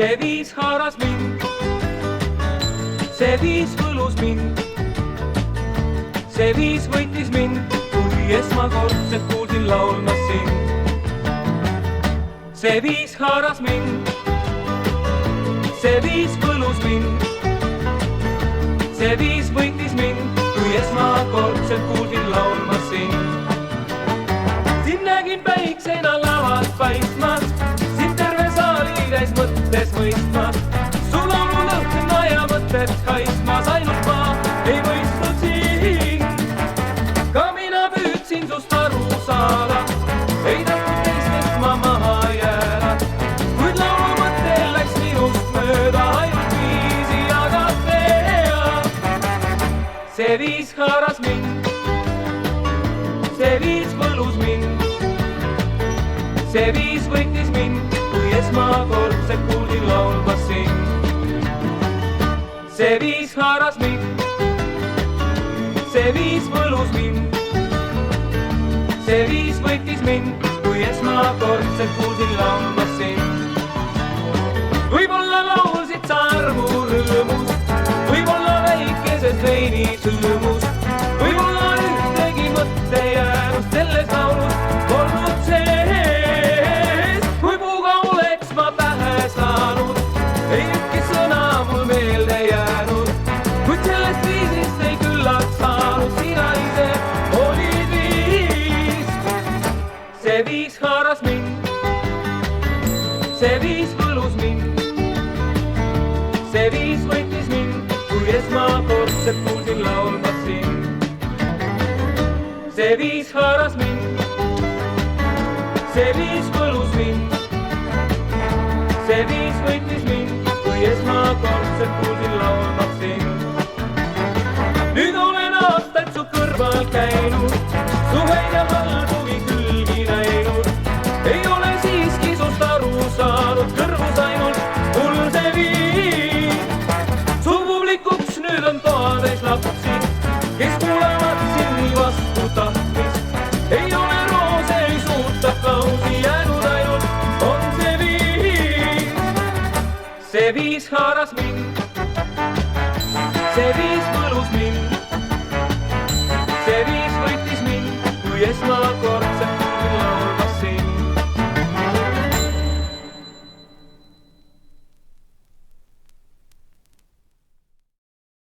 see viis haaras mind, see viis võlus mind, see viis võitis mind, kui esmakordselt kuulsin laulmas sind. See viis haaras mind, see viis võlus mind, see viis võitis mind, kui esmakordselt kuulsin laulmas sind. Siin nägin päiksena lavalt paistmas, siin terve saali täis mõttes mõistmas, sul laulu lõhna ja mõtted haistmas, ainult ma ei mõistnud sind. Ka mina püüdsin sust aru saada, ei tahtnud teistest ma maha jääda, kuid laulu mõttel läks minust mööda, ainult viisi aga teha. See viis haaras mind, see viis võlus mind, see viis võitis mind, kui esmakordselt kuulsin laulmas sind. See viis haaras mind, see viis võlus mind, see viis võitis mind, kui esmakordselt kuulsin laulmas sind. Võib-olla laulsid sa armu rõõmust, võib-olla väikeses veinis hõõmust, võib-olla ühtegi mõtte jäänud selles laulus olnud sees. Kui puuga oleks ma pähe saanud, ei ükski sõna mul meelde jäänud, kuid sellest viisist ei küllalt saanud, sina ise olid viis. See viis haaras mind, see viis võlus mind, see viis võitis mind, kui esmakordselt kuulsin laulmas sind. See viis haaras mind, see viis võlus mind, see viis võitis mind, kui esmakordselt kuulsin laulmas sind. Nüüd olen aastaid su kõrval käinud, su häid ja halbugi külgi näinud, ei ole siiski sust aru saanud, kõrvus ainult mul see viis. Su publikuks nüüd on toades lapsi, kes kuulevad sind vastu tahtmist, ei ole roose, ei suuta klausi jäänud, ainult on see viis. See viis haaras mind, see viis võlus mind, see viis võitis mind, kui esma